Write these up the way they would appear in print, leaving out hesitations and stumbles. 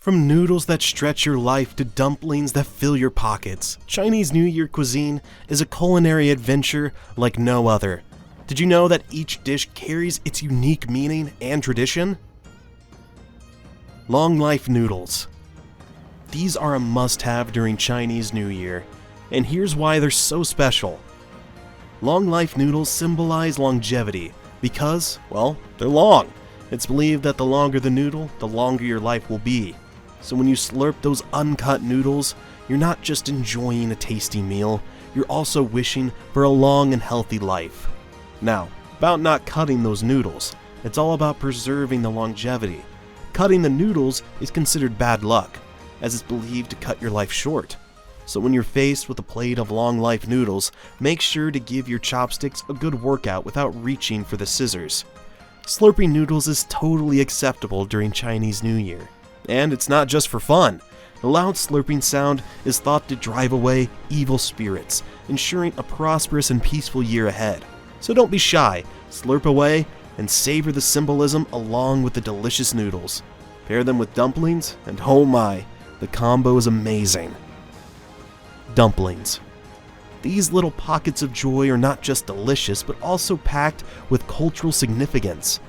From noodles that stretch your life to dumplings that fill your pockets, Chinese New Year cuisine is a culinary adventure like no other. Did you know that each dish carries its unique meaning and tradition? Long life noodles. These are a must-have during Chinese New Year, and here's why they're so special. Long life noodles symbolize longevity because, well, they're long. It's believed that the longer the noodle, the longer your life will be. So when you slurp those uncut noodles, you're not just enjoying a tasty meal, you're also wishing for a long and healthy life. Now, about not cutting those noodles, it's all about preserving the longevity. Cutting the noodles is considered bad luck, as it's believed to cut your life short. So when you're faced with a plate of long life noodles, make sure to give your chopsticks a good workout without reaching for the scissors. Slurping noodles is totally acceptable during Chinese New Year. And it's not just for fun. The loud slurping sound is thought to drive away evil spirits, ensuring a prosperous and peaceful year ahead. So don't be shy, slurp away, and savor the symbolism along with the delicious noodles. Pair them with dumplings, and oh my, the combo is amazing. Dumplings. These little pockets of joy are not just delicious, but also packed with cultural significance.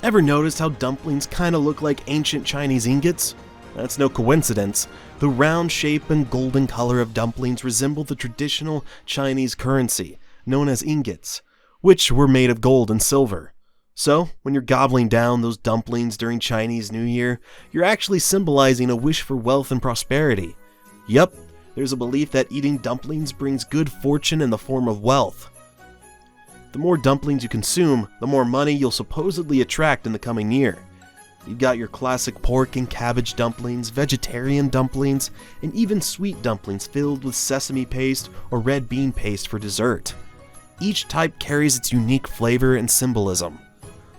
Ever noticed how dumplings kinda look like ancient Chinese ingots? That's no coincidence. The round shape and golden color of dumplings resemble the traditional Chinese currency, known as ingots, which were made of gold and silver. So, when you're gobbling down those dumplings during Chinese New Year, you're actually symbolizing a wish for wealth and prosperity. Yup, there's a belief that eating dumplings brings good fortune in the form of wealth. The more dumplings you consume, the more money you'll supposedly attract in the coming year. You've got your classic pork and cabbage dumplings, vegetarian dumplings, and even sweet dumplings filled with sesame paste or red bean paste for dessert. Each type carries its unique flavor and symbolism,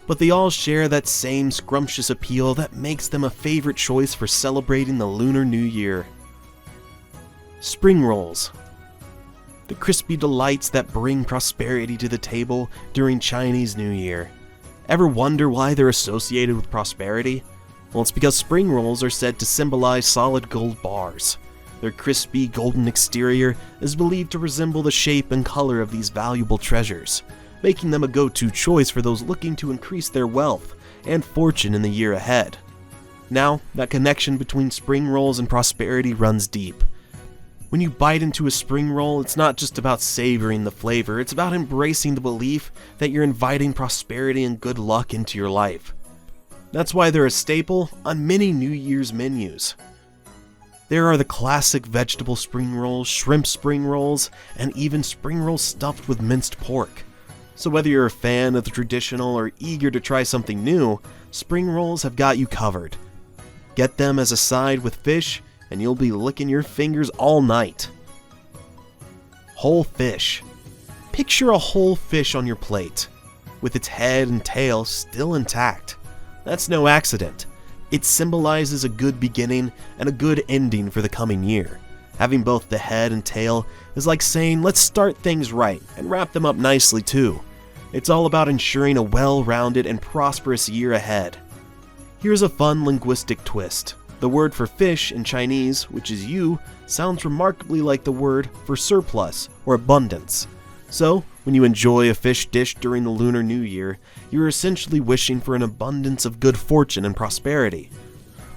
but they all share that same scrumptious appeal that makes them a favorite choice for celebrating the Lunar New Year. Spring rolls. The crispy delights that bring prosperity to the table during Chinese New Year. Ever wonder why they're associated with prosperity? Well, it's because spring rolls are said to symbolize solid gold bars. Their crispy golden exterior is believed to resemble the shape and color of these valuable treasures, making them a go-to choice for those looking to increase their wealth and fortune in the year ahead. Now, that connection between spring rolls and prosperity runs deep. When you bite into a spring roll, it's not just about savoring the flavor, it's about embracing the belief that you're inviting prosperity and good luck into your life. That's why they're a staple on many New Year's menus. There are the classic vegetable spring rolls, shrimp spring rolls, and even spring rolls stuffed with minced pork. So whether you're a fan of the traditional or eager to try something new, spring rolls have got you covered. Get them as a side with fish, and you'll be licking your fingers all night. Whole fish. Picture a whole fish on your plate, with its head and tail still intact. That's no accident. It symbolizes a good beginning and a good ending for the coming year. Having both the head and tail is like saying, let's start things right and wrap them up nicely too. It's all about ensuring a well-rounded and prosperous year ahead. Here's a fun linguistic twist. The word for fish in Chinese, which is yu, sounds remarkably like the word for surplus or abundance. So, when you enjoy a fish dish during the Lunar New Year, you're essentially wishing for an abundance of good fortune and prosperity.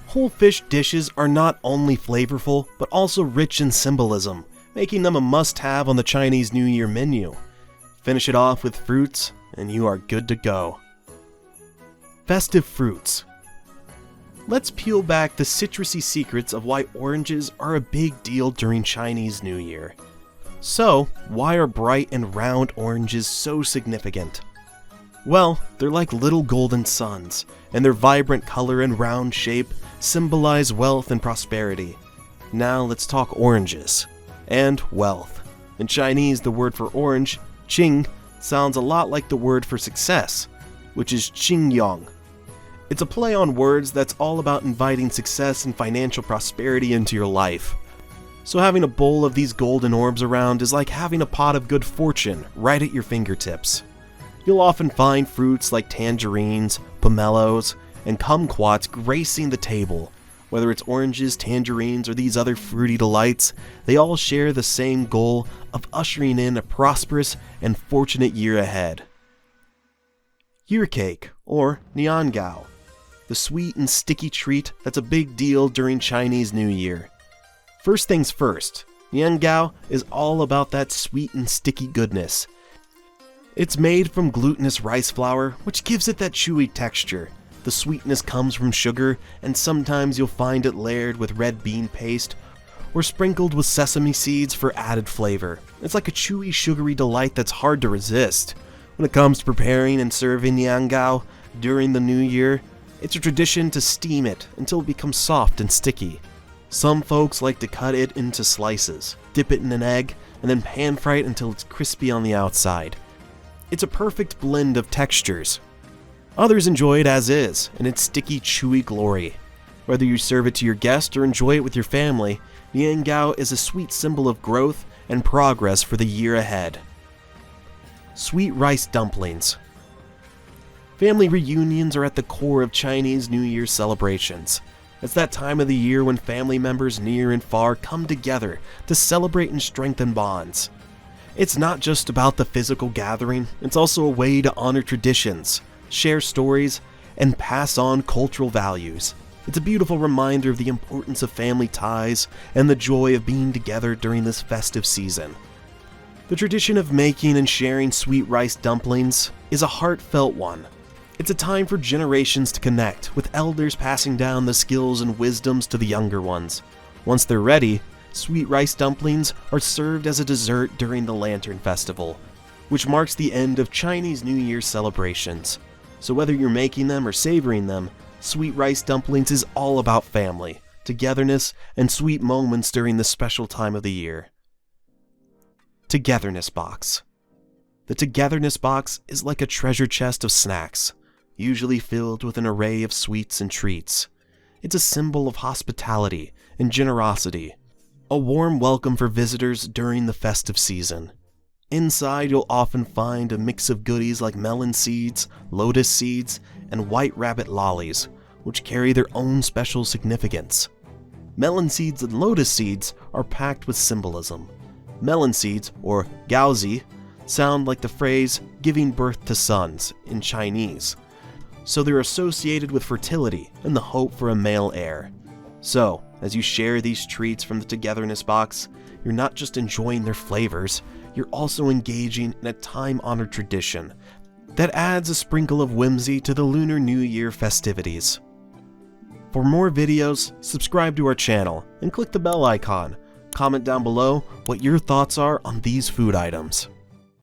Whole fish dishes are not only flavorful, but also rich in symbolism, making them a must-have on the Chinese New Year menu. Finish it off with fruits, and you are good to go. Festive fruits. Let's peel back the citrusy secrets of why oranges are a big deal during Chinese New Year. So, why are bright and round oranges so significant? Well, they're like little golden suns, and their vibrant color and round shape symbolize wealth and prosperity. Now let's talk oranges. And wealth. In Chinese, the word for orange, qing, sounds a lot like the word for success, which is qingyong. It's a play on words that's all about inviting success and financial prosperity into your life. So having a bowl of these golden orbs around is like having a pot of good fortune right at your fingertips. You'll often find fruits like tangerines, pomelos, and kumquats gracing the table, Whether it's oranges, tangerines, or these other fruity delights, they all share the same goal of ushering in a prosperous and fortunate year ahead. Year cake, or niangao, the sweet and sticky treat that's a big deal during Chinese New Year. First things first, niangao is all about that sweet and sticky goodness. It's made from glutinous rice flour, which gives it that chewy texture. The sweetness comes from sugar, and sometimes you'll find it layered with red bean paste or sprinkled with sesame seeds for added flavor. It's like a chewy, sugary delight that's hard to resist. When it comes to preparing and serving niangao during the new year, it's a tradition to steam it until it becomes soft and sticky. Some folks like to cut it into slices, dip it in an egg, and then pan fry it until it's crispy on the outside. It's a perfect blend of textures. Others enjoy it as is, in its sticky, chewy glory. Whether you serve it to your guest or enjoy it with your family, niangao is a sweet symbol of growth and progress for the year ahead. Sweet rice dumplings. Family reunions are at the core of Chinese New Year celebrations. It's that time of the year when family members near and far come together to celebrate and strengthen bonds. It's not just about the physical gathering, it's also a way to honor traditions, share stories, and pass on cultural values. It's a beautiful reminder of the importance of family ties and the joy of being together during this festive season. The tradition of making and sharing sweet rice dumplings is a heartfelt one. It's a time for generations to connect, with elders passing down the skills and wisdoms to the younger ones. Once they're ready, sweet rice dumplings are served as a dessert during the Lantern Festival, which marks the end of Chinese New Year celebrations. So whether you're making them or savoring them, sweet rice dumplings is all about family, togetherness, and sweet moments during this special time of the year. Togetherness box. The togetherness box is like a treasure chest of snacks, usually filled with an array of sweets and treats. It's a symbol of hospitality and generosity, a warm welcome for visitors during the festive season. Inside, you'll often find a mix of goodies like melon seeds, lotus seeds, and white rabbit lollies, which carry their own special significance. Melon seeds and lotus seeds are packed with symbolism. Melon seeds, or gaozi, sound like the phrase giving birth to sons in Chinese, so they're associated with fertility and the hope for a male heir. So, as you share these treats from the togetherness box, you're not just enjoying their flavors, you're also engaging in a time-honored tradition that adds a sprinkle of whimsy to the Lunar New Year festivities. For more videos, subscribe to our channel and click the bell icon. Comment down below what your thoughts are on these food items.